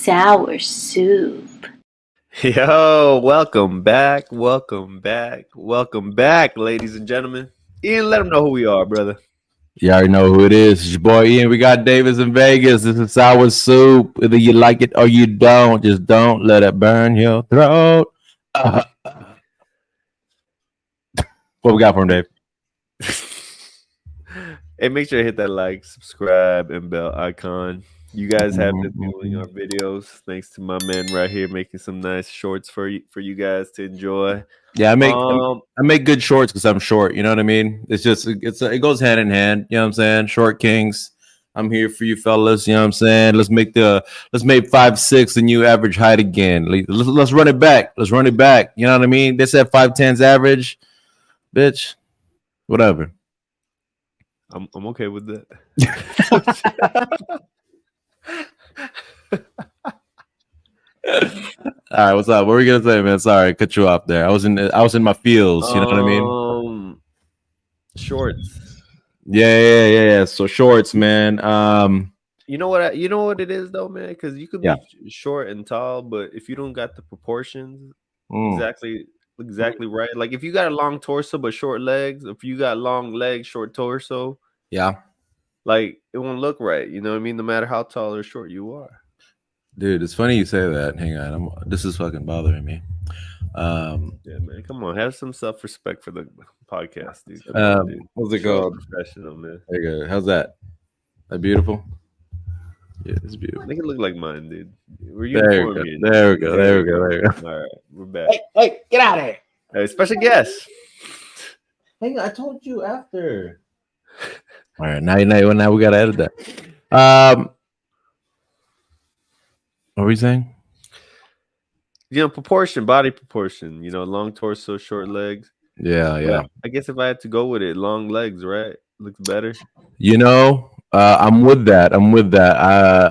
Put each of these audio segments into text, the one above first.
sour soup. Yo, welcome back, ladies and gentlemen. Ian, let them know who we are, brother. You already know who it is. It's your boy Ian. We got Davis in Vegas. This is sour soup. Whether you like it or you don't, just don't let it burn your throat. What we got for him, Dave? Hey, make sure to hit that like, subscribe, and bell icon. You guys have been viewing our videos. Thanks to my man right here making some nice shorts for you guys to enjoy. Yeah, I make good shorts because I'm short. You know what I mean? It goes hand in hand. You know what I'm saying? Short kings. I'm here for you fellas. You know what I'm saying? Let's make 5'6" the new average height again. Let's run it back. Let's run it back. You know what I mean? They said 5'10's average. Bitch. Whatever. I'm okay with that. All right, what's up? What were you gonna say, man? Sorry, cut you off there. I was in my feels. You know what I mean? Shorts. Yeah. So shorts, man. You know what it is though, man? Because you could be short and tall, but if you don't got the proportions exactly right, like if you got a long torso but short legs, if you got long legs, short torso, like it won't look right. You know what I mean? No matter how tall or short you are. Dude, it's funny you say that. Hang on, this is fucking bothering me. Yeah, man, come on, have some self-respect for the podcast, dude. Dude. What's it called? Professional, man. There you go. How's that? That beautiful? Yeah, it's beautiful. Make it look like mine, dude. There we go. All right, we're back. Hey, get out of here. Hey, special guest. Hang on, I told you after. All right, now we gotta edit that. What were you saying? Body proportion. Long torso, short legs. Yeah. I guess if I had to go with it, long legs, right? Looks better. I'm with that.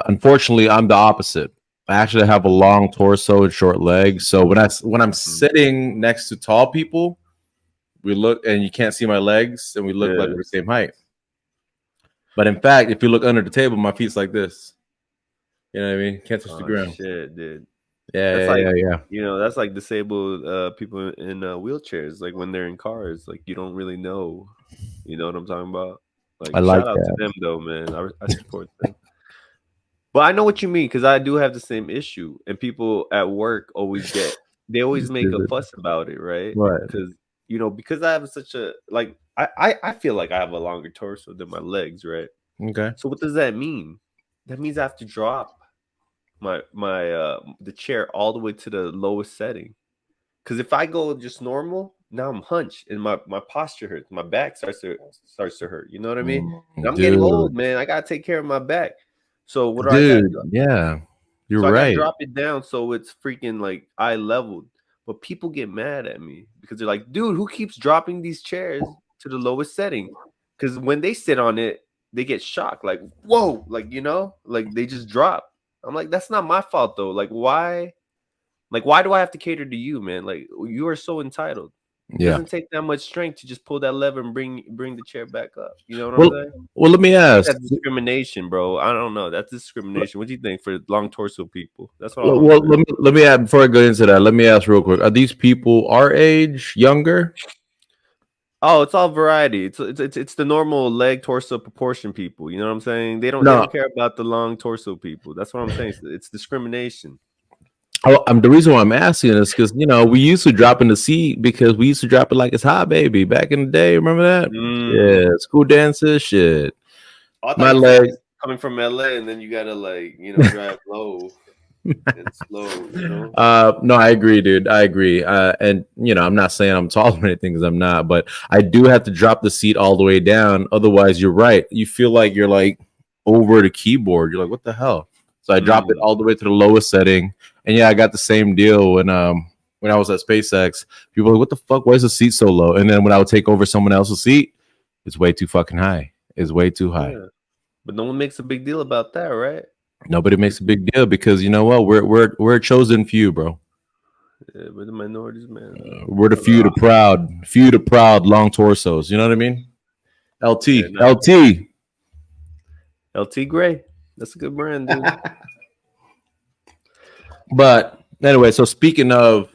Unfortunately, I'm the opposite. I actually have a long torso and short legs. So when I'm sitting next to tall people, we look and you can't see my legs, and we look like we're the same height. But in fact, if you look under the table, my feet's like this. You know what I mean? Can't touch the ground. Shit, dude. Yeah. That's like disabled people in wheelchairs. Like when they're in cars, like you don't really know. You know what I'm talking about? Like, I like shout out that. to them though, man. I support them. But I know what you mean because I do have the same issue, and people at work always make a fuss about it, right? Right. Because I have such a I feel like I have a longer torso than my legs, right? Okay. So what does that mean? That means I have to drop the chair all the way to the lowest setting. Because if I go just normal, now I'm hunched and my posture hurts. My back starts to hurt. You know what I mean? And I'm getting old, man. I gotta take care of my back. So what do I do? Yeah, you're right. I gotta right. drop it down so it's freaking like eye leveled. But people get mad at me because they're like, dude, who keeps dropping these chairs to the lowest setting? Because when they sit on it, they get shocked, like, whoa, like, like they just drop. I'm like, that's not my fault though. Like, why do I have to cater to you, man? Like, you are so entitled. It doesn't take that much strength to just pull that lever and bring the chair back up. You know what I'm saying? Well, let me ask. That's discrimination, bro. I don't know. That's discrimination. What do you think for long torso people? That's what. Let me add before I go into that. Let me ask real quick: are these people our age, younger? Oh, it's all variety. It's the normal leg torso proportion people. You know what I'm saying? They don't care about the long torso people. That's what I'm saying. It's discrimination. The reason why I'm asking is because we used to drop in the seat because we used to drop it like it's hot, baby, back in the day. Remember that? Yeah, school dances, shit. My leg coming from LA, and then you gotta drive low and slow. No, I agree, dude. I agree. And I'm not saying I'm tall or anything because I'm not, but I do have to drop the seat all the way down. Otherwise, you're right. You feel like you're like over the keyboard. You're like, what the hell? So I dropped it all the way to the lowest setting. And I got the same deal when I was at SpaceX. People were like, what the fuck? Why is the seat so low? And then when I would take over someone else's seat, it's way too fucking high. It's way too high. Yeah. But no one makes a big deal about that, right? Nobody makes a big deal because you know what? We're a chosen few, bro. Yeah, we're the minorities, man. We're the few to proud, long torsos. You know what I mean? LT Gray. That's a good brand, dude. But anyway, so speaking of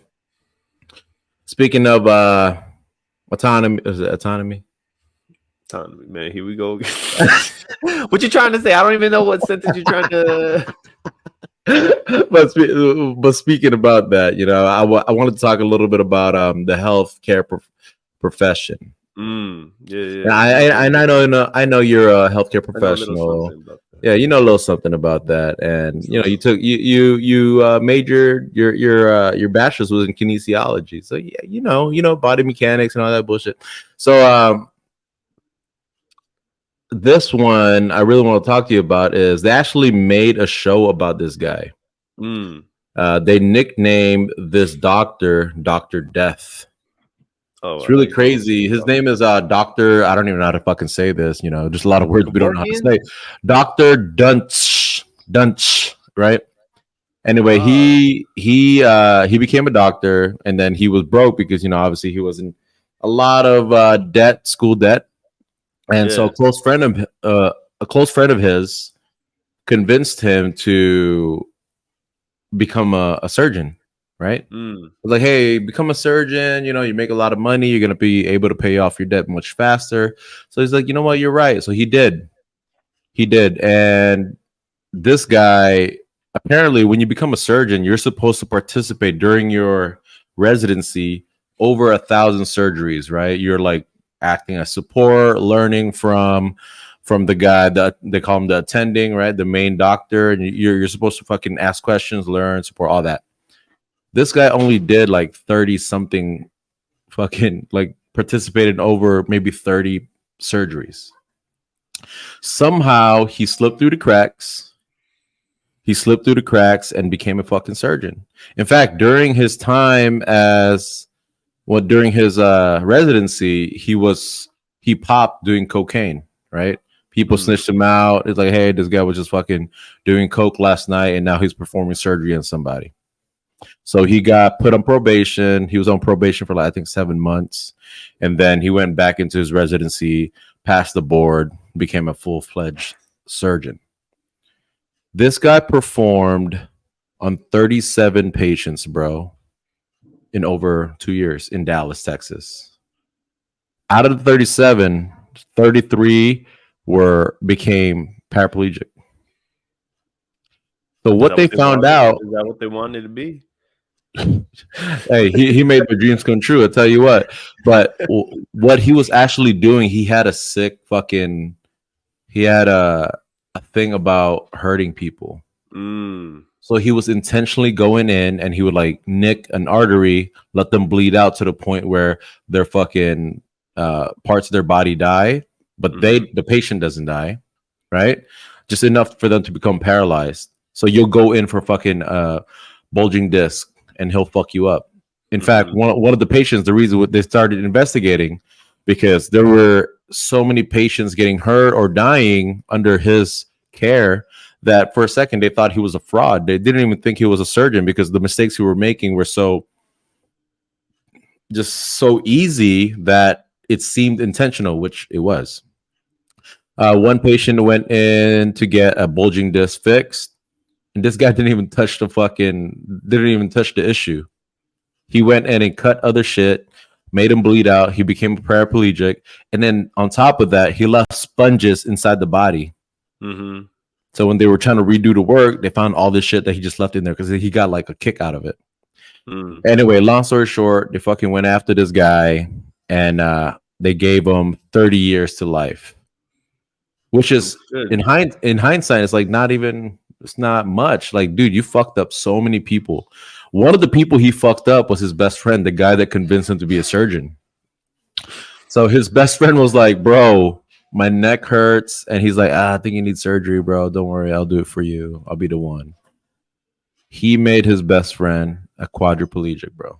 autonomy, is it autonomy? Autonomy, man. Here we go. What you trying to say? I don't even know what sentence you're trying to. but speaking about that, you know, I wanted to talk a little bit about the healthcare profession. Yeah. And I know you're a healthcare I know a little professional. something about that. Yeah, you know a little something about that, and you know you majored your bachelor's was in kinesiology, so yeah, you know body mechanics and all that bullshit. So this one I really want to talk to you about is they actually made a show about this guy. They nicknamed this doctor Dr. Death. Oh, It's really crazy. His name is Dr. I don't even know how to fucking say this, you know, just a lot of words we don't know how to say. Dr. Dunch, right? Anyway, he became a doctor, and then he was broke because, you know, obviously he was in a lot of debt, school debt. And so a close friend of his convinced him to become a surgeon, right? Like, hey, become a surgeon, you know, you make a lot of money, you're gonna be able to pay off your debt much faster. So he's like, you know what, you're right. So he did. And this guy, apparently when you become a surgeon, you're supposed to participate during your residency over 1,000 surgeries, right? You're like acting as support, learning from the guy that they call him the attending, right? The main doctor, and you're supposed to fucking ask questions, learn, support, all that. This guy only did like 30 something fucking, like, participated in over maybe 30 surgeries. Somehow he slipped through the cracks. And became a fucking surgeon. In fact, during his time during his residency, he popped doing cocaine, right? People snitched him out. It's like, hey, this guy was just fucking doing coke last night, and now he's performing surgery on somebody. So he got put on probation. He was on probation for, like, I think 7 months, and then he went back into his residency, passed the board, became a full-fledged surgeon. This guy performed on 37 patients, bro, in over 2 years in Dallas, Texas. Out of the 37, 33 became paraplegic. So what they found out, is that what they wanted to be? hey, he made their dreams come true. I'll tell you what. But what he was actually doing, he had a thing about hurting people. So he was intentionally going in, and he would like nick an artery, let them bleed out to the point where their fucking parts of their body die, but the patient doesn't die, right? Just enough for them to become paralyzed. So you'll go in for fucking bulging disc, and he'll fuck you up. In fact, one of the patients, the reason they started investigating, because there were so many patients getting hurt or dying under his care that for a second they thought he was a fraud. They didn't even think he was a surgeon because the mistakes he were making were so easy that it seemed intentional, which it was. One patient went in to get a bulging disc fixed, and this guy didn't even touch the issue. He went in and cut other shit, made him bleed out. He became a paraplegic, and then on top of that, he left sponges inside the body. So when they were trying to redo the work, they found all this shit that he just left in there because he got like a kick out of it. Anyway, long story short, they fucking went after this guy, and they gave him 30 years to life, which is in hindsight, it's like it's not much. Like, dude, you fucked up so many people. One of the people he fucked up was his best friend, the guy that convinced him to be a surgeon. So his best friend was like, bro, my neck hurts. And he's like, I think you need surgery, bro. Don't worry. I'll do it for you. I'll be the one. He made his best friend a quadriplegic, bro.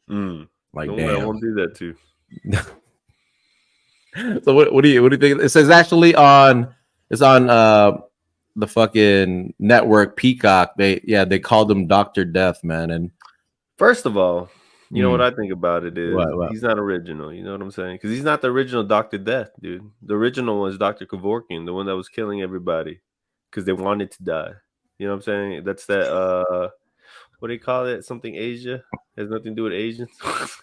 Like, don't damn. worry, I won't do that too. So what do you think? It says actually it's on the fucking network Peacock. They called him Dr. Death, man. And first of all, you know what I think about it is What? he's not original. You know what I'm saying? Because he's not the original Dr. Death, dude. The original was Dr. Kevorkian, the one that was killing everybody because they wanted to die. You know what I'm saying? That's that what do you call it? Something Asia has nothing to do with Asians.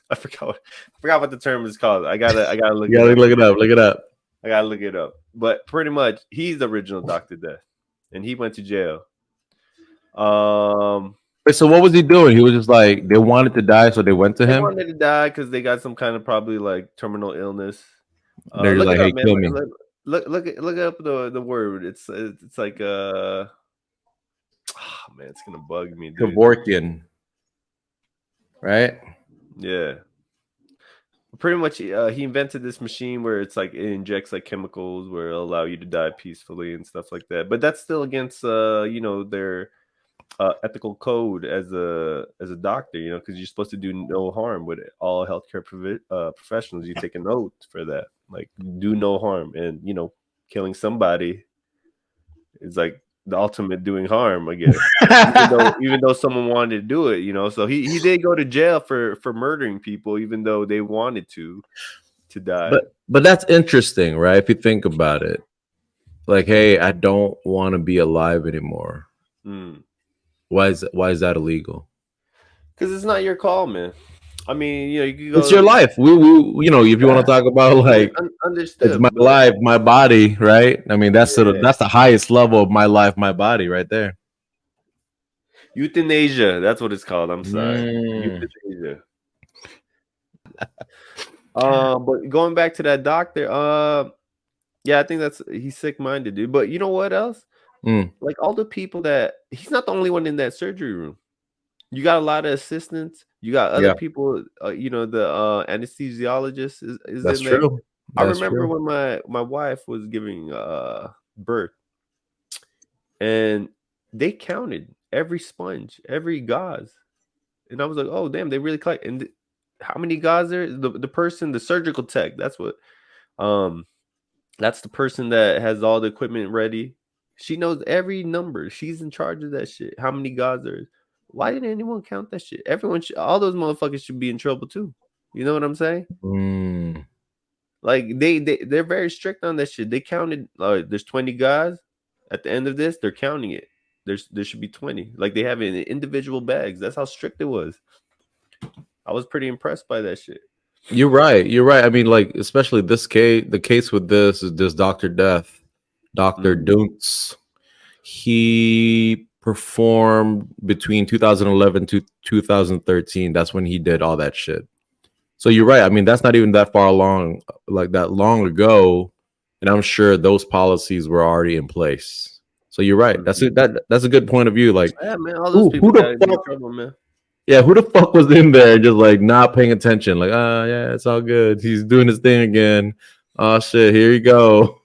I forgot what the term is called. I gotta look You it gotta up. look it up. Look it up. I gotta look it up. But pretty much, he's the original Doctor Death, and he went to jail. Wait, so what was he doing? He was just like they wanted to die, so they went to They him. wanted to die because they got some kind of probably like terminal illness. They're just Look like, it up, hey, man. kill me. Look up the word. It's like man, it's gonna bug me, dude. Kevorkian, right? Yeah. Pretty much, he invented this machine where it's like it injects like chemicals where it'll allow you to die peacefully and stuff like that. But that's still against their ethical code as a doctor, because you're supposed to do no harm with it. All healthcare professionals. You take an oath for that, like do no harm, and killing somebody is like the ultimate doing harm, I guess. even though someone wanted to do it, so he did go to jail for murdering people, even though they wanted to die. But that's interesting, right? If you think about it, like, hey, I don't want to be alive anymore. Why is that illegal? Because it's not your call, man. I mean, you could go. It's your life. We if you want to talk about like, understood, it's my life, my body, right? I mean, that's that's the highest level of my life, my body, right there. Euthanasia, that's what it's called. I'm sorry, euthanasia. But going back to that doctor, yeah, I think he's sick-minded, dude. But you know what else? Like all the people that he's not the only one in that surgery room. You got a lot of assistants. You got other people. The anesthesiologist is That's in there. true. I remember when my wife was giving birth, and they counted every sponge, every gauze, and I was like, "Oh, damn, they really collect." And how many gauze there? The person, the surgical tech. That's what. That's the person that has all the equipment ready. She knows every number. She's in charge of that shit. How many gauze there is? Why didn't anyone count that shit? Everyone all those motherfuckers should be in trouble too. You know what I'm saying? Like they're very strict on that shit. They counted. There's 20 guys. At the end of this, they're counting it. There should be 20. Like they have it in individual bags. That's how strict it was. I was pretty impressed by that shit. You're right. I mean, like, especially the case with this is this Dr. Death, Dr. Dunks. He performed between 2011 to 2013. That's when he did all that shit. So you're right. I mean, that's not even that far along, like that long ago. And I'm sure those policies were already in place. So you're right. That's a good point of view. Like, yeah, man, all those people got in trouble, man. Yeah, who the fuck was in there just like not paying attention? Like, yeah, it's all good. He's doing his thing again. Oh shit, here you go.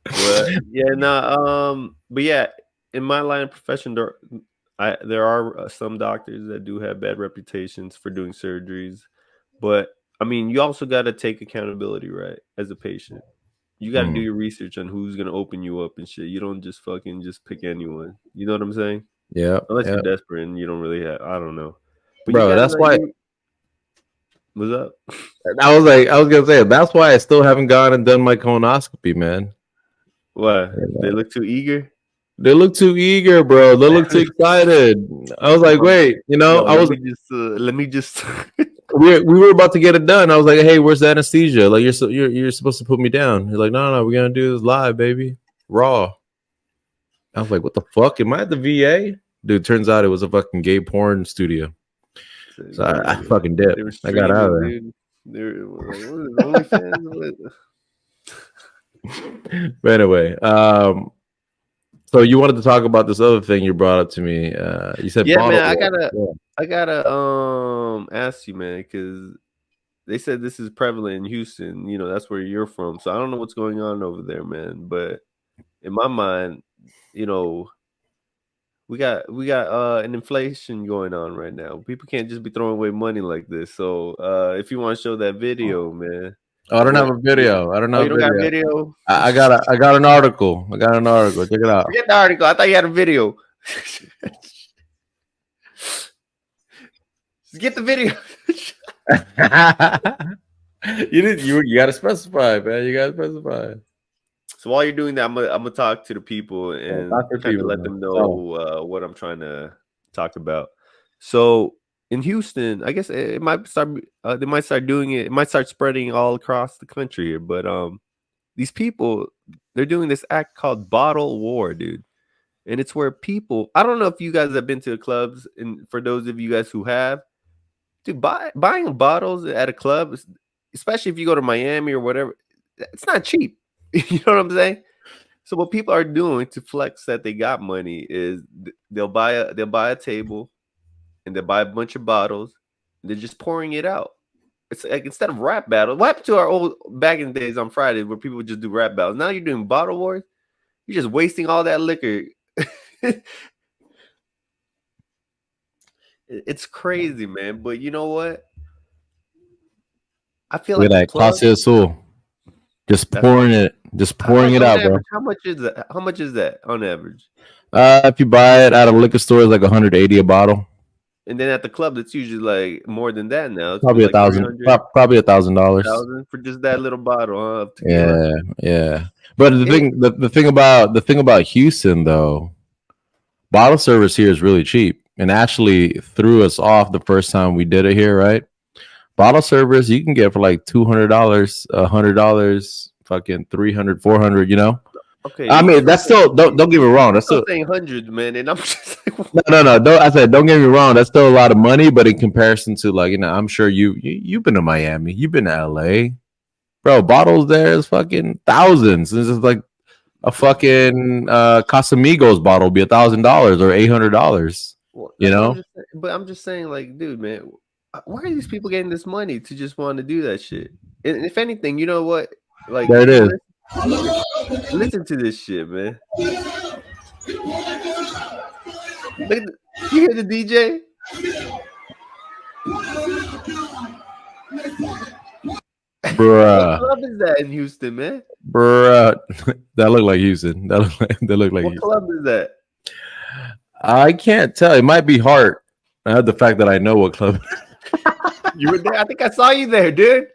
But yeah, in my line of profession, there are some doctors that do have bad reputations for doing surgeries. But I mean, you also got to take accountability, right? As a patient, you got to do your research on who's gonna open you up and shit. You don't just pick anyone. You know what I'm saying? Yeah. Unless you're desperate and you don't really have, I don't know. But bro, that's why. What's up? I was gonna say that's why I still haven't gone and done my colonoscopy, man. Why? They look too eager. They look too eager, bro. They look too excited. I was like, wait, let me just. we were about to get it done. I was like, hey, where's the anesthesia? Like, you're supposed to put me down. He's like, no, we're gonna do this live, baby, raw. I was like, what the fuck? Am I at the VA? Dude, turns out it was a fucking gay porn studio. So I fucking dipped. I got out of there. They were like, OnlyFans? But anyway, so you wanted to talk about this other thing you brought up to me. You said, yeah, man, I gotta ask you, man, because they said this is prevalent in Houston. That's where you're from. So I don't know what's going on over there, man. But in my mind, we got an inflation going on right now. People can't just be throwing away money like this. So if you want to show that video, man. Oh, I don't have a video. I don't know. You don't got a video? I got an article. Check it out. Forget the article. I thought you had a video. Just get the video. You gotta specify, man. You gotta specify. So while you're doing that, I'm gonna talk to the people and talk to kind of people, let man. them know what I'm trying to talk about. So in Houston, I guess it might start. They might start doing it. It might start spreading all across the country here. But these people, they're doing this act called bottle war, dude. And it's where people. I don't know if you guys have been to the clubs, and for those of you guys who have, dude, buying bottles at a club, especially if you go to Miami or whatever, it's not cheap. You know what I'm saying? So what people are doing to flex that they got money is they'll buy a table and they'll buy a bunch of bottles. And they're just pouring it out. It's like instead of rap battles, what happened to our old back in the days on Friday where people would just do rap battles? Now you're doing bottle wars. You're just wasting all that liquor. It's crazy, man. But you know what? I feel Look like at the that, club. Clase Azul. Just That's pouring it out, bro. How much is that? How much is that on average? If you buy it at a liquor store, it's like 180 a bottle. And then at the club, it's usually like more than that now. It's Probably like $300, probably $1,000. for just that little bottle of tequila. Yeah. But the thing about Houston though, bottle service here is really cheap, and actually threw us off the first time we did it here. Right, bottle service you can get for like $200, $100, fucking 300, 400. You know. Okay, I mean, that's still don't get me wrong. That's still still saying hundreds, man, and I'm just like, no. Don't get me wrong. That's still a lot of money, but in comparison to like I'm sure you've been to Miami, you've been to LA, bro. Bottles there is fucking thousands. This is like a fucking Casamigos bottle be $1,000 or $800. You know, I'm just saying, like, dude, man, where are these people getting this money to just want to do that shit? And if anything, you know what? Like, there it is. Listen to this shit, man. You hear the DJ? Bruh. What club is that in Houston, man? Bruh. That looked like Houston. That looked like what Houston. Club is that? I can't tell. It might be Heart. I have the fact that I know what club. You were there. I think I saw you there, dude.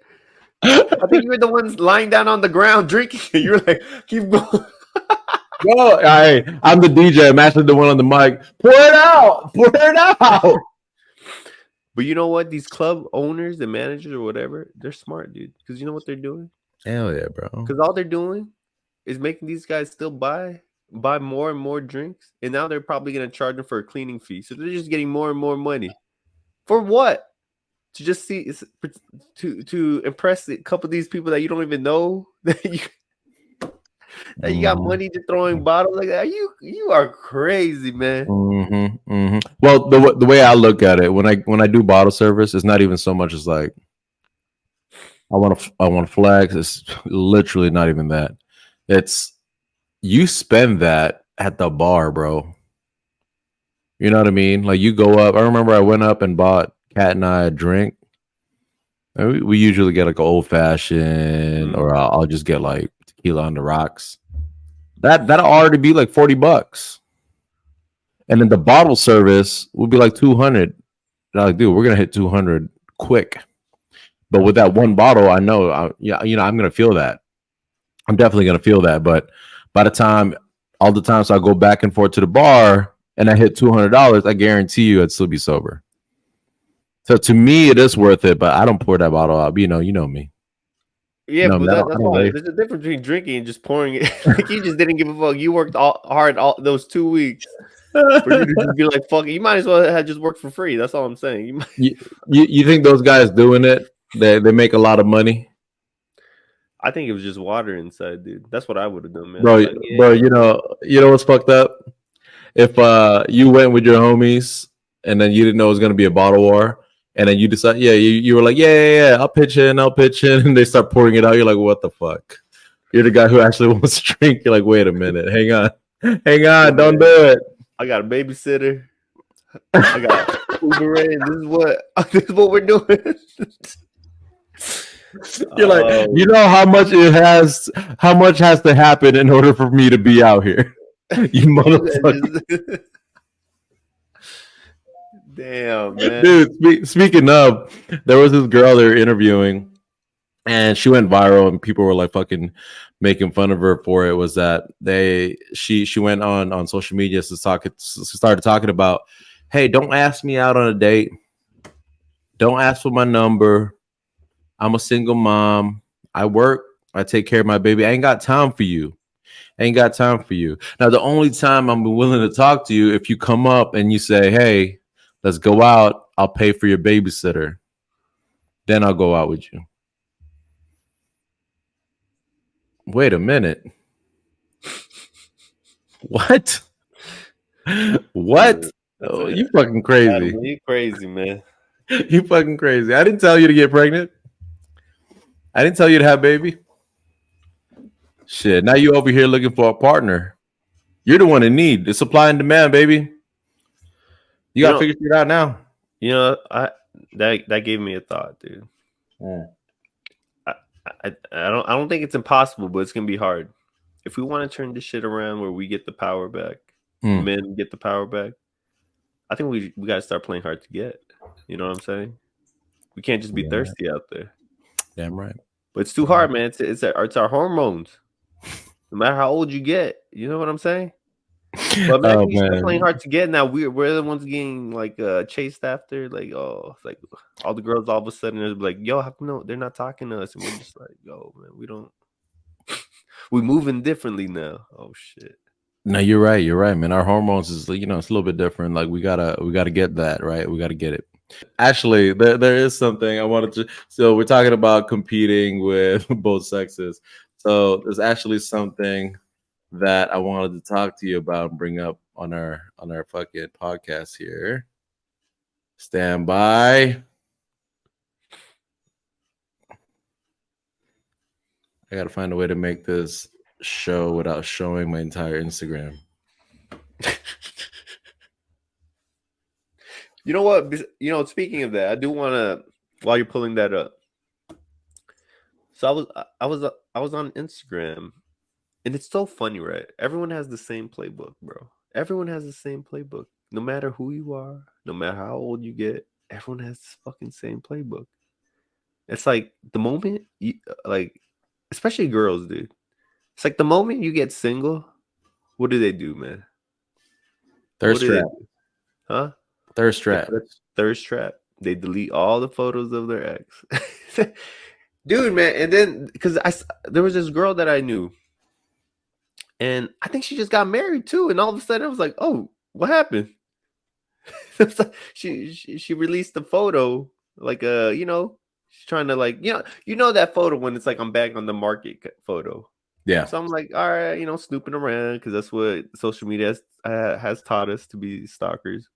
I think you were the ones lying down on the ground drinking. You were like, keep going. No, I'm the DJ. I'm actually the one on the mic. Pour it out. Pour it out. But you know what? These club owners, the managers or whatever, they're smart, dude. Because you know what they're doing? Hell yeah, bro. Because all they're doing is making these guys still buy more and more drinks. And now they're probably going to charge them for a cleaning fee. So they're just getting more and more money. For what? To just see, to impress a couple of these people that you don't even know that you got money to throwing bottles like that. You are crazy, man. Well, the way I look at it when I do bottle service, it's not even so much as like I want to flex. It's literally not even that. It's you spend that at the bar, bro. You know what I mean? Like you go up. I remember I went up and bought Kat and I a drink. And we usually get like an old fashioned, or I'll just get like tequila on the rocks. That'll already be like $40, and then the bottle service would be like 200. And I'm like, dude, we're gonna hit 200 quick. But with that one bottle, I know, I'm gonna feel that. I'm definitely gonna feel that. But by the time, all the times I go back and forth to the bar and I hit $200, I guarantee you I'd still be sober. So to me, it is worth it, but I don't pour that bottle out. You know me. Yeah, but that's why there's a difference between drinking and just pouring it. Like you just didn't give a fuck. You worked hard all those 2 weeks for you to just be like, fuck it. You might as well have just worked for free. That's all I'm saying. You think those guys doing it, they make a lot of money? I think it was just water inside, dude. That's what I would have done, man. Bro, you know what's fucked up? If you went with your homies and then you didn't know it was gonna be a bottle war. And then you decide, you were like, yeah, I'll pitch in, and they start pouring it out. You're like, what the fuck? You're the guy who actually wants to drink. You're like, wait a minute, hang on, don't do it. I got a babysitter. I got Uber in. This is what we're doing. You're like, you know how much has to happen in order for me to be out here. You motherfucker. Damn, man. Dude, speaking of, there was this girl they were interviewing, and she went viral, and people were like fucking making fun of her for it. Was that she went on social media to started talking about, hey, don't ask me out on a date, don't ask for my number. I'm a single mom. I work. I take care of my baby. I ain't got time for you. I ain't got time for you. Now, the only time I'm willing to talk to you if you come up and you say, hey, let's go out. I'll pay for your babysitter. Then I'll go out with you. Wait a minute. What? What? Oh, you fucking crazy. You crazy, man. You fucking crazy. I didn't tell you to get pregnant. I didn't tell you to have a baby. Shit. Now you over here looking for a partner. You're the one in need. It's supply and demand, baby. You gotta figure it out now. You know, that gave me a thought, dude. Yeah. I don't think it's impossible, but it's gonna be hard. If we want to turn this shit around where we get the power back, men get the power back, I think we gotta start playing hard to get. You know what I'm saying? We can't just be thirsty out there. Damn right. But it's too hard, man. It's our hormones. No matter how old you get, you know what I'm saying? But man, you start playing hard to get. Now we're the ones getting like chased after. Like, oh, it's like all the girls all of a sudden are like, yo, how come no, they're not talking to us? And we're just like, yo, man, we don't. We're moving differently now. Oh shit. No, you're right, man. Our hormones is, it's a little bit different. Like we gotta get that right. We gotta get it. Actually, there is something I wanted to. So we're talking about competing with both sexes. So there's actually something that I wanted to talk to you about and bring up on our fucking podcast here. Stand by. I gotta find a way to make this show without showing my entire Instagram. You know what? You know, speaking of that, I do want to, while you're pulling that up. So I was on Instagram, and it's so funny, right? Everyone has the same playbook, bro. Everyone has the same playbook. No matter who you are, no matter how old you get, everyone has this fucking same playbook. It's like the moment you, like, especially girls, dude. It's like the moment you get single, what do, man? Thirst trap. Huh? Thirst trap. Thirst trap. They delete all the photos of their ex. Dude, man. And then, because there was this girl that I knew, and I think she just got married too. And all of a sudden I was like, oh, what happened? she released a photo, like, she's trying to, like, you know that photo when it's like I'm back on the market photo. Yeah. So I'm like, all right, snooping around, because that's what social media has taught us, to be stalkers.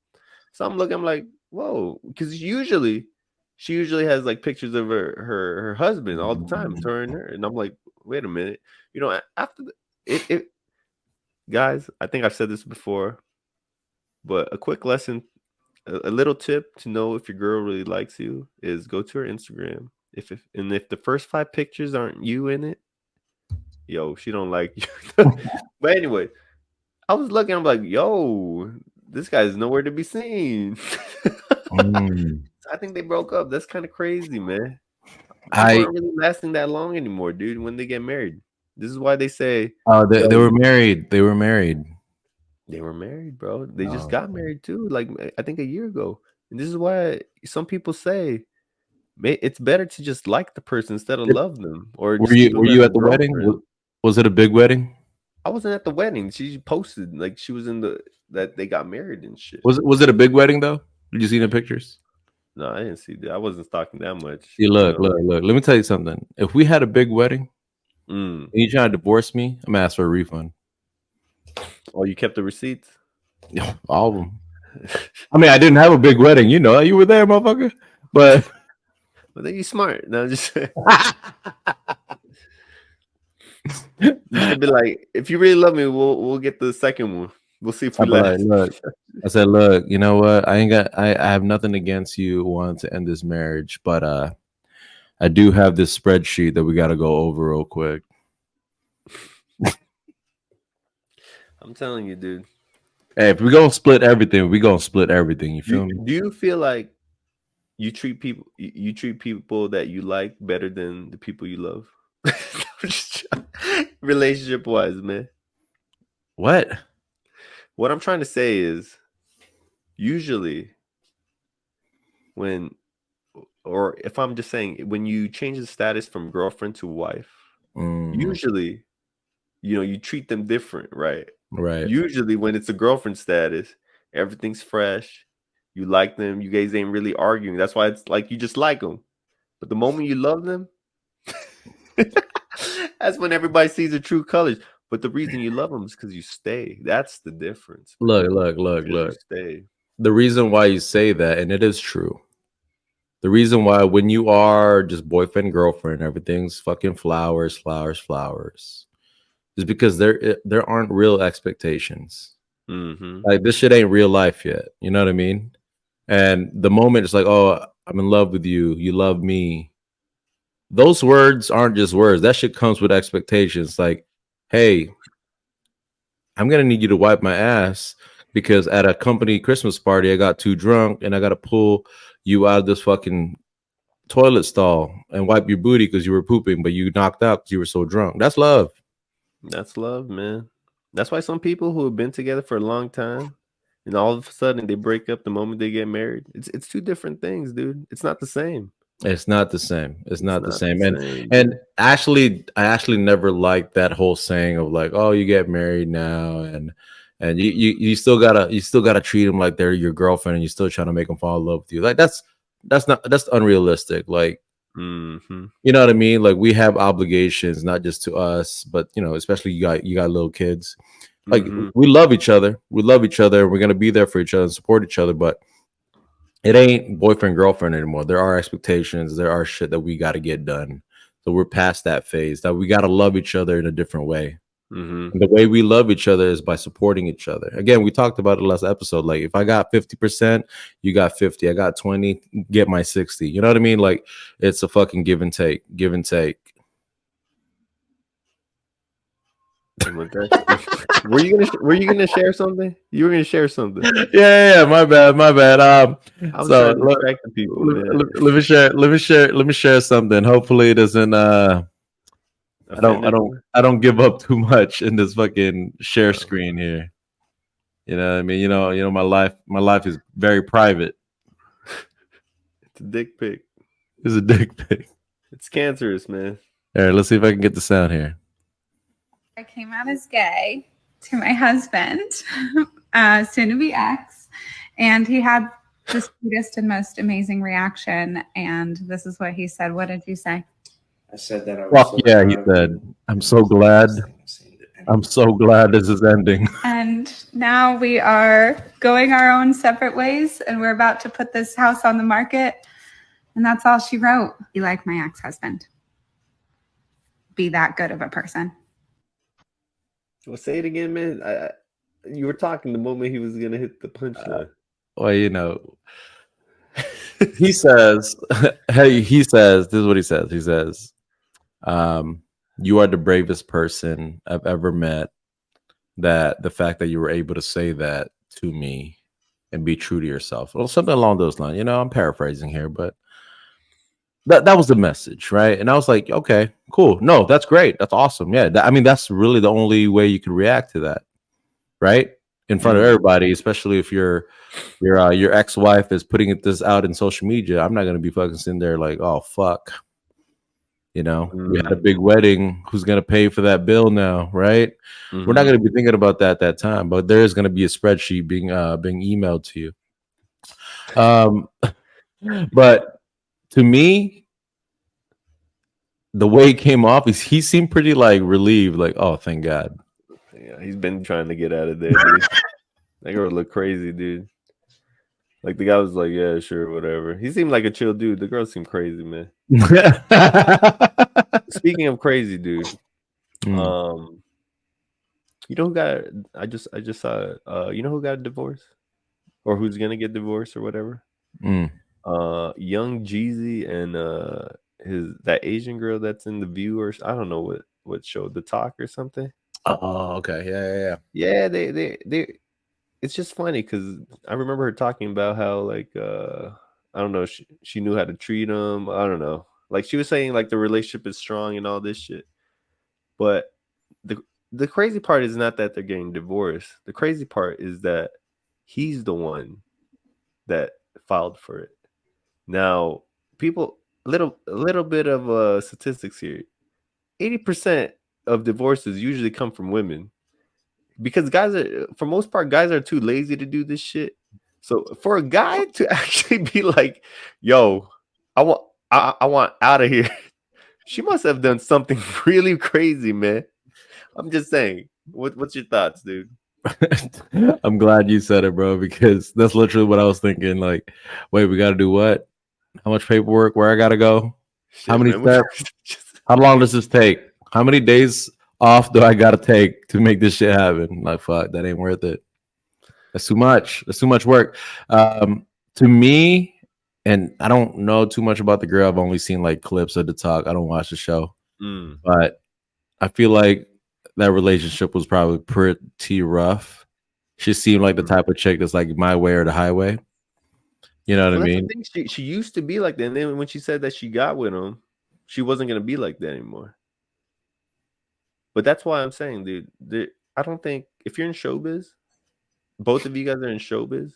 So I'm looking, I'm like, whoa, because she usually has like pictures of her husband all the time, her and her, and I'm like, wait a minute, after it, guys, I think I've said this before, but a quick lesson, a little tip to know if your girl really likes you is go to her Instagram. If the first 5 pictures aren't you in it, yo, she don't like you. But anyway, I was looking, I'm like, yo, this guy's nowhere to be seen. I think they broke up. That's kind of crazy, man. They weren't really lasting that long anymore, dude, when they get married. This is why they say they were married. They were married. They were married, bro. They just got married too, like I think a year ago. And this is why some people say it's better to just like the person instead of love them. Or were you at the wedding? Was it a big wedding? I wasn't at the wedding. She posted like she was in that they got married and shit. Was it a big wedding though? Did you see the pictures? No, I didn't see that. I wasn't stalking that much. See, look. Let me tell you something. If we had a big wedding, and you trying to divorce me, I'm gonna ask for a refund. Oh, you kept the receipts? All of them. I mean, I didn't have a big wedding. You were there, motherfucker. But then you smart. No, just you should be like, if you really love me, we'll get the second one. We'll see if we last. Look, I said, look, you know what? I have nothing against you wanting to end this marriage, but I do have this spreadsheet that we got to go over real quick. I'm telling you, dude. Hey, if we're gonna split everything, we're gonna split everything. You feel me? Do you feel like you treat people that you like better than the people you love. Relationship wise, man. What? What I'm trying to say is usually when, or if I'm just saying, when you change the status from girlfriend to wife, usually, you treat them different, right? Right. Usually when it's a girlfriend status, everything's fresh. You like them. You guys ain't really arguing. That's why it's like you just like them. But the moment you love them, that's when everybody sees the true colors. But the reason you love them is because you stay. That's the difference, man. Look. Because you stay. The reason why you say that, and it is true. The reason why when you are just boyfriend, girlfriend, everything's fucking flowers, is because there aren't real expectations. Mm-hmm. Like this shit ain't real life yet. You know what I mean? And the moment it's like, oh, I'm in love with you, you love me. Those words aren't just words. That shit comes with expectations. Like, hey, I'm gonna need you to wipe my ass because at a company Christmas party, I got too drunk and I gotta pull you out of this fucking toilet stall and wipe your booty because you were pooping, but you knocked out because you were so drunk. That's love. That's love, man. That's why some people who have been together for a long time and all of a sudden they break up the moment they get married. It's two different things, dude. It's not the same. It's not the same. It's not the not the same. same, And dude. actually, I actually never liked that whole saying of like, oh, you get married now, and you still gotta treat them like they're your girlfriend, and you're still trying to make them fall in love with you. Like that's unrealistic. Like, Mm-hmm. you know what I mean? Like we have obligations, not just to us, but especially you got little kids. Like Mm-hmm. we love each other. We love each other. We're gonna be there for each other and support each other, but it ain't boyfriend girlfriend anymore. There are expectations. There are shit that we got to get done. So we're past that phase. That we got to love each other in a different way. Mm-hmm. And the way we love each other is by supporting each other. Again, we talked about it last episode. Like if I got 50%, you got 50. I got 20, get my 60. You know what I mean? Like it's a fucking give and take. Give and take. Were you gonna share something? You were gonna share something. Yeah. My bad. I was So trying to distract the people, man. let me share something. Hopefully it doesn't Offend anyone? I don't give up too much in this fucking share screen here. You know what I mean? My life is very private. It's a dick pic. It's a dick pic. It's cancerous, man. All right, let's see if I can get the sound here. I came out as gay to my husband, soon to be ex, and he had the sweetest and most amazing reaction. And this is what he said. What did you say? I said that I was Fuck yeah, he said. I'm so glad this is ending. And now we are going our own separate ways, and we're about to put this house on the market. And that's all she wrote. Be like my ex-husband. Be that good of a person. Well, say it again, man. You were talking the moment he was gonna hit the punchline. Well, he says, this is what he says. He says, you are the bravest person I've ever met. That the fact that you were able to say that to me and be true to yourself, well, something along those lines. I'm paraphrasing here, but that was the message, right? And I was like, okay, cool. No, that's great. That's awesome. Yeah, that's really the only way you can react to that, right? In front of everybody, especially if your ex-wife is putting this out in social media. I'm not gonna be fucking sitting there like, oh fuck. We had a big wedding. Who's gonna pay for that bill now, right? We're not gonna be thinking about that time, but there is gonna be a spreadsheet being emailed to you. But to me, the way it came off is he seemed pretty like relieved, like, oh, thank God. Yeah, he's been trying to get out of there, dude. That girl looked crazy, dude. Like the guy was like, yeah, sure, whatever. He seemed like a chill dude. The girl seemed crazy, man. Speaking of crazy, dude. You know who got? I just saw. You know who got a divorce, or who's gonna get divorced, or whatever. Young Jeezy and that Asian girl that's in The View, or I don't know what show, The Talk or something. Oh, okay, yeah. Yeah, they. It's just funny because I remember her talking about how like I don't know. She knew how to treat him. I don't know. Like she was saying, like the relationship is strong and all this shit. But the the crazy part is not that they're getting divorced. The crazy part is that he's the one that filed for it. Now, people, a little bit of statistics here. 80% of divorces usually come from women because guys are, for most part, guys are too lazy to do this shit. So for a guy to actually be like, "Yo, I want out of here," she must have done something really crazy, man. I'm just saying. What's your thoughts, dude? I'm glad you said it, bro, because that's literally what I was thinking. Like, wait, we got to do what? How much paperwork? Where I got to go? How Shit, many man. steps? How long does this take? How many days off do I got to take to make this shit happen? Like, fuck, that ain't worth it. That's too much. That's too much work. To me, and I don't know too much about the girl. I've only seen like clips of the talk. I don't watch the show, Mm. but I feel like that relationship was probably pretty rough. She seemed like the type of chick that's like my way or the highway. You know what I Well, that's the mean? thing. She used to be like that, and then when she said that she got with him, she wasn't gonna be like that anymore. But that's why I'm saying, dude, I don't think if you're in showbiz, both of you guys are in showbiz.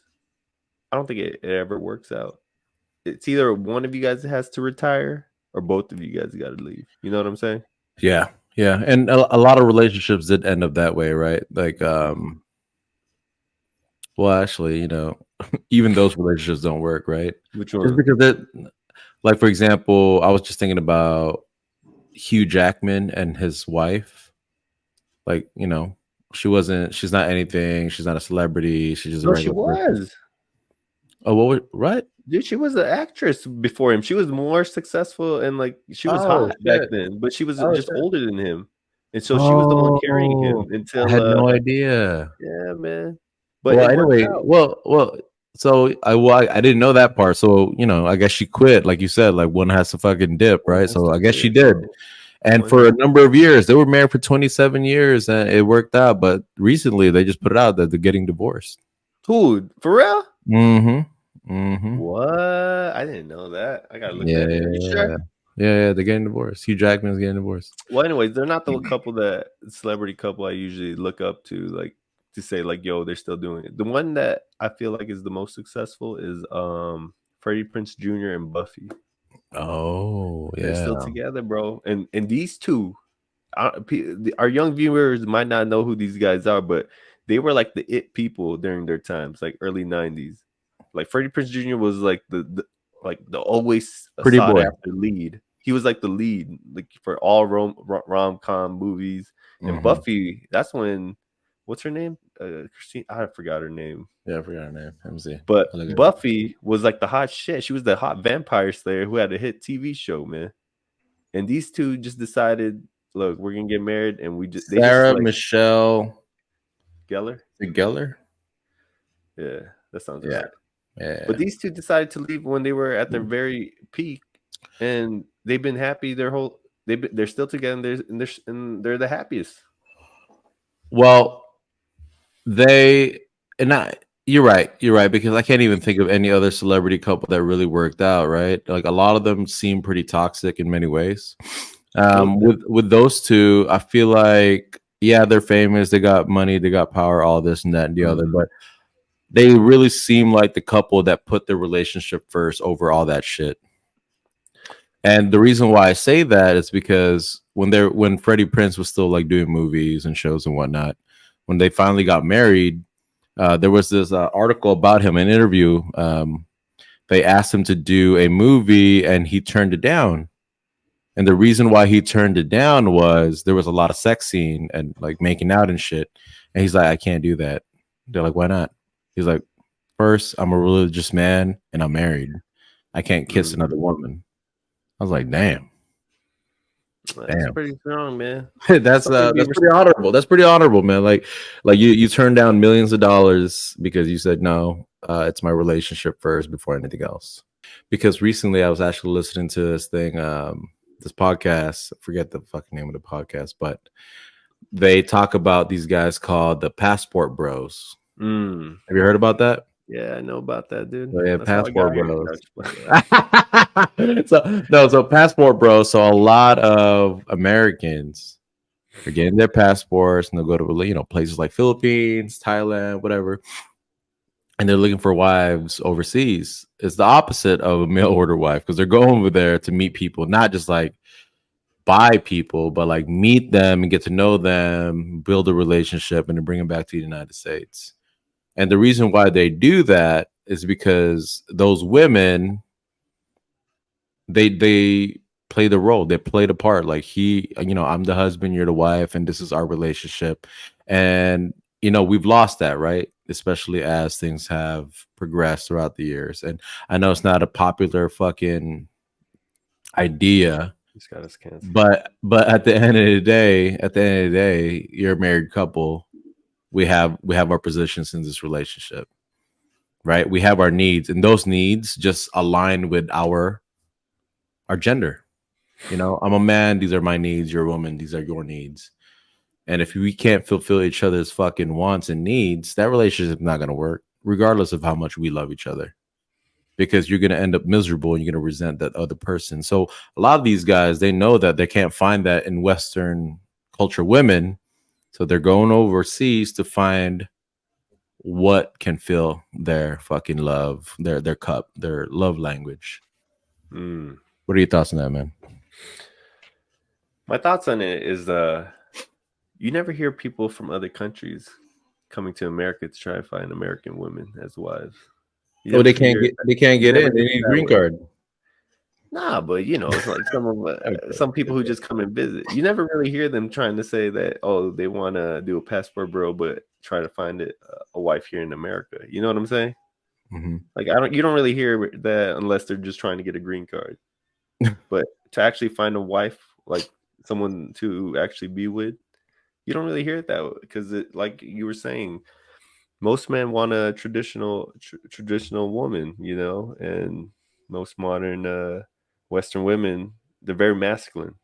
I don't think it ever works out. It's either one of you guys has to retire or both of you guys got to leave. You know what I'm saying? Yeah, yeah. And a lot of relationships did end up that way, right? Like, well, actually, even those relationships don't work, right? Which Just one? because like, for example, I was just thinking about Hugh Jackman and his wife. Like, she's not anything. She's not a celebrity. She's just a No, she regular person. was. Oh, right? Dude, she was an actress before him. She was more successful and like she was Oh, hot back shit. then, but she was Oh, just shit. older than him. And so she was the one carrying him Oh, I until had no idea. yeah, man. But Well, it worked anyway, out. well. So I didn't know that part. So I guess she quit, like you said. Like one has to fucking dip, One right? has So to I guess she quit, did. bro. And One for has a number of years, they were married for 27 years, and it worked out. But recently, they just put it out that they're getting divorced. Who? For real? Mm-hmm. Mm-hmm. What? I didn't know that. I gotta look that in. You Yeah. sure? Yeah, they're getting divorced. Hugh Jackman's getting divorced. Well, anyways, they're not the couple that celebrity couple I usually look up to, like to say like, yo, they're still doing it. The one that I feel like is the most successful is Freddie Prince Jr. and Buffy. Oh, They're yeah. still together, bro. And these two, our young viewers might not know who these guys are, but they were like the it people during their times, like early '90s. Like Freddie Prinze Jr. was like the always Pretty sought boy. after lead. He was like the lead, like for all rom com movies. And Mhm. Buffy, that's when what's her name? Christine, I forgot her name. Yeah, I forgot her name. Let me see. But I'll look it up. Buffy was like the hot shit. She was the hot vampire slayer who had a hit TV show, man. And these two just decided, look, we're gonna get married, and they just Sarah like Michelle Gellar. Geller. Yeah, that sounds Yeah. right. Yeah. But these two decided to leave when they were at their very peak, and they've been happy their whole. They're still together, and they're the happiest. Well, you're right, because I can't even think of any other celebrity couple that really worked out, right? Like a lot of them seem pretty toxic in many ways. With those two, I feel like they're famous, they got money, they got power, all this and that and the other, but they really seem like the couple that put their relationship first over all that shit. And the reason why I say that is because when Freddie Prinze was still like doing movies and shows and whatnot, when they finally got married, there was this article about him, an interview. They asked him to do a movie and he turned it down. And the reason why he turned it down was there was a lot of sex scene and like making out and shit. And he's like, I can't do that. They're like, why not? He's like, first, I'm a religious man and I'm married. I can't kiss another woman. I was like, damn. That's pretty strong, man. that's pretty honorable. That's pretty honorable, man. Like you turned down millions of dollars because you said no. It's my relationship first before anything else. Because recently I was actually listening to this thing, this podcast. I forget the fucking name of the podcast, but they talk about these guys called the Passport Bros. Have you heard about that? Yeah, I know about that, dude. So, yeah, That's how I passport got here. bros. So passport bros. So a lot of Americans are getting their passports and they'll go to places like Philippines, Thailand, whatever, and they're looking for wives overseas. It's the opposite of a mail order wife because they're going over there to meet people, not just like buy people, but like meet them and get to know them, build a relationship, and then bring them back to the United States. And the reason why they do that is because those women, they play the role, they play the part. Like I'm the husband, you're the wife, and this is our relationship. And we've lost that, right? Especially as things have progressed throughout the years. And I know it's not a popular fucking idea, Just got us canceled. but at the end of the day, you're a married couple. We have our positions in this relationship, right? We have our needs, and those needs just align with our gender. I'm a man, these are my needs. You're a woman, these are your needs. And if we can't fulfill each other's fucking wants and needs, that relationship is not going to work, regardless of how much we love each other, because you're going to end up miserable and you're going to resent that other person. So a lot of these guys, they know that they can't find that in Western culture women. So they're going overseas to find what can fill their fucking love, their cup, their love language. What are your thoughts on that, man? My thoughts on it is you never hear people from other countries coming to America to try to find American women as wives. They can't get in. They need a green card. Nah, but it's like some people who just come and visit. You never really hear them trying to say that they want to do a passport bro, but try to find a wife here in America. You know what I'm saying? Mm-hmm. Like you don't really hear that unless they're just trying to get a green card. But to actually find a wife, like someone to actually be with, you don't really hear it that way because, like you were saying, most men want a traditional woman, and most modern Western women, they're very masculine.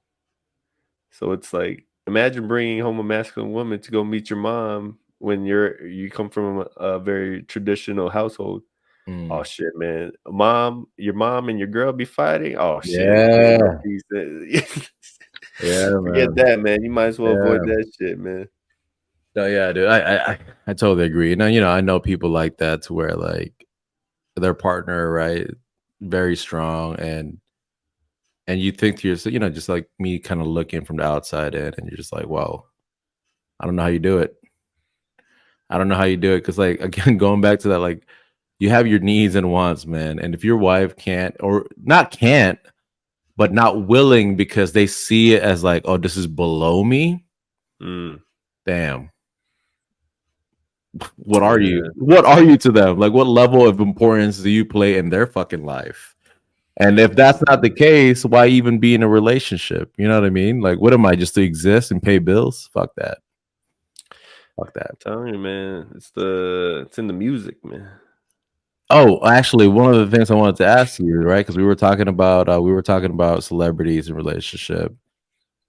So it's like, imagine bringing home a masculine woman to go meet your mom when you come from a very traditional household. Oh shit, man! Your mom and your girl be fighting. Oh shit! Yeah, yeah. Forget that, man. You might as well avoid that shit, man. No, yeah, dude. I totally agree. Now, I know people like that to where like their partner, right, very strong, and you think to yourself, just like me, kind of looking from the outside in, and you're just like, well, I don't know how you do it. I don't know how you do it because, like, again, going back to that, like, you have your needs and wants, man, and if your wife can't, or not can't, but not willing because they see it as like, oh, this is below me. Damn. What are you? What are you to them? Like, what level of importance do you play in their fucking life? And if that's not the case, why even be in a relationship? You know what I mean? Like, what am I, just to exist and pay bills? Fuck that. Fuck that. I'm telling you, man. It's in the music, man. Oh, actually, one of the things I wanted to ask you, right? Because we were talking about celebrities and relationship.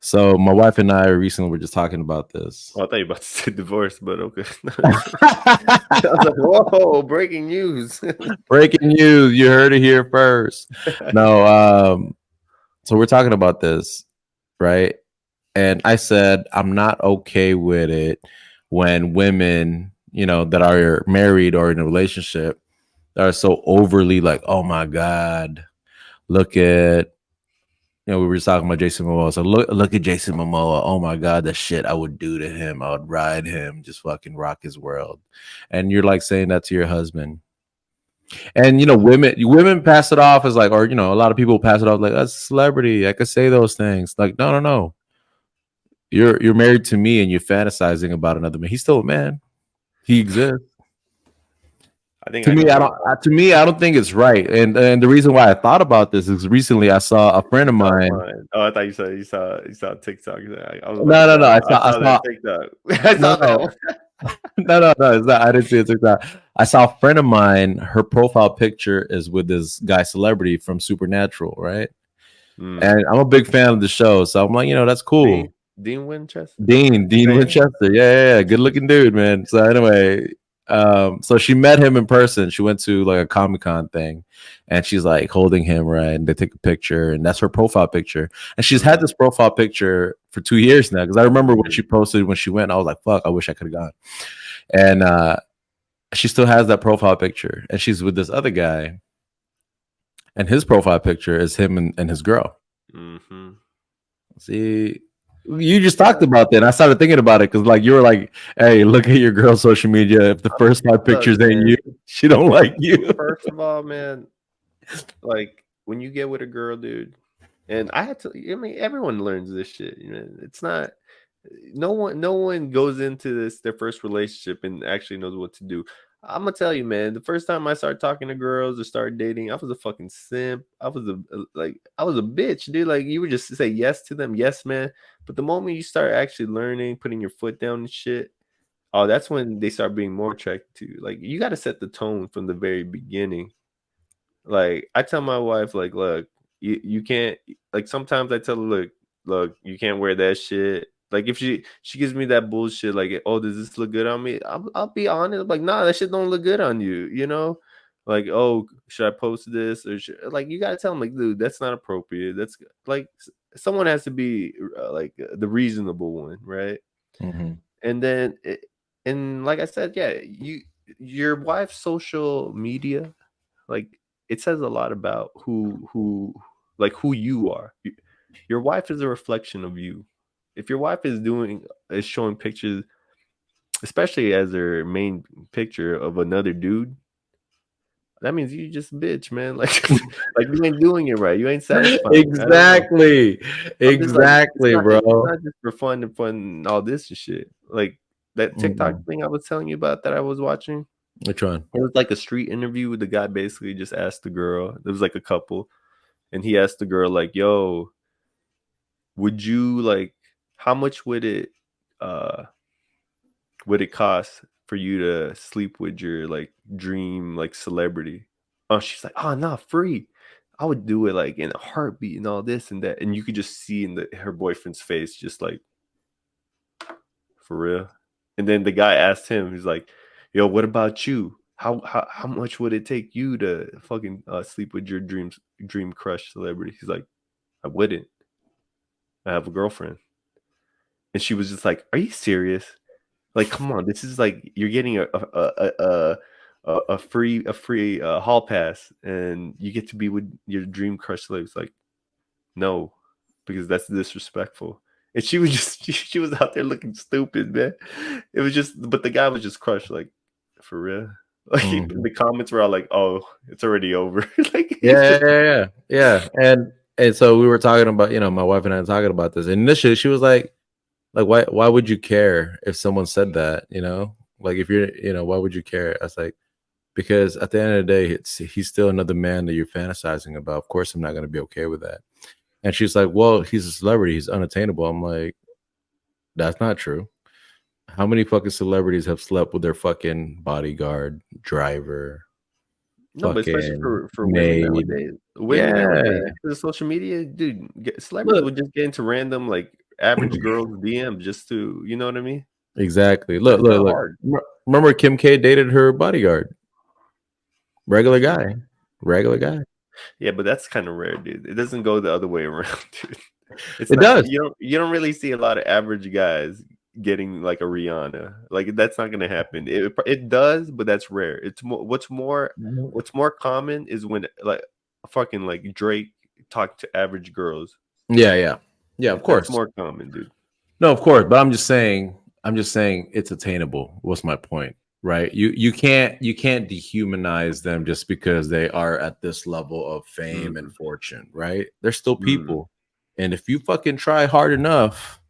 So my wife and I recently were just talking about this. Oh, I thought you were about to say divorce, but okay. I was like, whoa, breaking news. Breaking news. You heard it here first. No, so we're talking about this, right? And I said, I'm not okay with it when women, that are married or in a relationship that are so overly like, oh my God, look at, we were just talking about Jason Momoa. So look at Jason Momoa. Oh my God, the shit I would do to him. I would ride him, just fucking rock his world. And you're like saying that to your husband. And women pass it off as like, or a lot of people pass it off like, that's a celebrity. I could say those things. Like, no. You're married to me and you're fantasizing about another man. He's still a man. He exists. I don't think it's right. And the reason why I thought about this is recently I saw a friend of mine. Oh, I thought you saw TikTok. No. I saw TikTok. No, it's not. I didn't see a TikTok. I saw a friend of mine. Her profile picture is with this guy celebrity from Supernatural, right? And I'm a big fan of the show, so I'm like, that's cool. Dean Winchester. Dean Winchester. Yeah. Good looking dude, man. So anyway, So she met him in person. She went to like a Comic-Con thing, and she's like holding him, right? And they take a picture, and that's her profile picture. And she's had this profile picture for 2 years now. Because I remember when she posted when she went, I was like, "Fuck, I wish I could have gone." And she still has that profile picture, and she's with this other guy, and his profile picture is him and his girl. Mm-hmm. See, you just talked about that, and I started thinking about it because, like, you were like, "Hey, look at your girl's social media. If the first 5 pictures ain't you, she don't like you." First of all, man, like when you get with a girl, dude, and I had to. I mean, everyone learns this shit. You know, it's not. No one goes into their first relationship and actually knows what to do. I'm gonna tell you, man. The first time I started talking to girls or started dating, I was a fucking simp. I was I was a bitch, dude. Like you would just say yes to them, yes, man. But the moment you start actually learning, putting your foot down and shit, oh, that's when they start being more attracted to you. Like you got to set the tone from the very beginning. Like I tell my wife, like, look, you can't. Like sometimes I tell her, look, you can't wear that shit. Like if she gives me that bullshit, like, oh, does this look good on me? I'll be honest, I'm like, nah, that shit don't look good on you, you know. Like, oh, should I post this or like you gotta tell them, like, dude, that's not appropriate. That's like someone has to be the reasonable one, right? Mm-hmm. And then, and like I said, yeah, your wife's social media, like it says a lot about who you are. Your wife is a reflection of you. If your wife is showing pictures, especially as her main picture of another dude, that means you just bitch, man. Like you ain't doing it right. You ain't satisfied. Exactly, bro. It's not just for fun and all this and shit. Like that TikTok thing I was telling you about that I was watching. Which one? It was like a street interview with the guy. Basically, just asked the girl. There was like a couple, and he asked the girl, like, "Yo, would you like? How much would it cost for you to sleep with your like dream like celebrity?" Oh, she's like, "Oh, not free. I would do it like in a heartbeat and all this and that." And you could just see in her boyfriend's face, just like, for real. And then the guy asked him, he's like, "Yo, what about you? How much would it take you to fucking sleep with your dream crush celebrity?" He's like, "I wouldn't. I have a girlfriend." And she was just like, "Are you serious? Like, come on, this is like you're getting a free hall pass, and you get to be with your dream crush celebrity." It's like, no, because that's disrespectful. And she was just she was out there looking stupid, man. It was just, but the guy was just crushed, like, for real. Like the comments were all like, "Oh, it's already over." Like, yeah. And so we were talking about, my wife and I were talking about this. And initially, she was like, why would you care if someone said that? Like if you're, why would you care? I was like, because at the end of the day, he's still another man that you're fantasizing about. Of course, I'm not going to be okay with that. And she's like, well, he's a celebrity. He's unattainable. I'm like, that's not true. How many fucking celebrities have slept with their fucking bodyguard, driver? No, but especially for women nowadays. Nowadays, the social media, dude, celebrities would just get into random like average girls DM just to, you know what I mean? Exactly. Look. Remember Kim K dated her bodyguard? Regular guy. Yeah, but that's kind of rare, dude. It doesn't go the other way around, dude. It does. You don't really see a lot of average guys getting like a Rihanna. Like that's not gonna happen. It does, but that's rare. It's what's more common is when like fucking like Drake talk to average girls. Yeah. Of course, it's more common, dude. No, of course, but I'm just saying it's attainable. What's my point? Right? You can't dehumanize them just because they are at this level of fame and fortune, right? They're still people. And if you fucking try hard enough,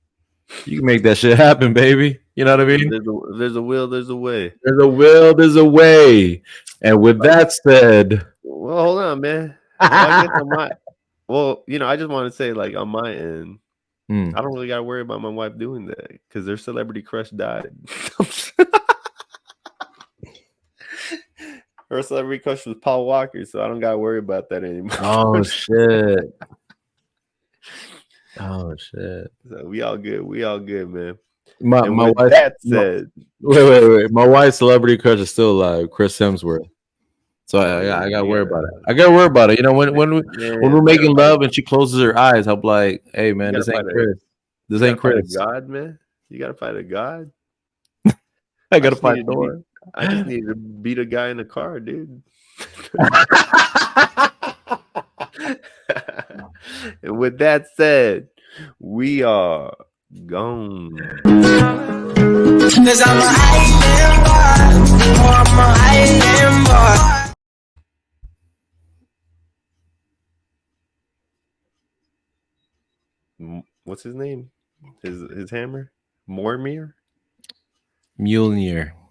you can make that shit happen, baby. You know what I mean? There's a will, there's a way. There's a will, there's a way. And with that said, well, hold on, man. I just want to say, like, on my end, I don't really got to worry about my wife doing that because their celebrity crush died. Her celebrity crush was Paul Walker, so I don't got to worry about that anymore. Oh, shit. Oh, shit. So we all good, man. My And my with wife. that said, Wait. My wife's celebrity crush is still alive, Chris Hemsworth. So I got to worry about it. I got to worry about it. You know, when we're man, making love and she closes her eyes, I'll be like, "Hey, you man, gotta this ain't fight a, Chris. This you ain't gotta fight a Chris. god, man. You gotta fight a god. I I got to just fight needed to be. Thor." I just needed to beat a guy in the car, dude. And with that said, we are gone. 'Cause I'm a island boy. Oh, I'm a island boy. What's his name? His hammer? Mormir? Mjolnir.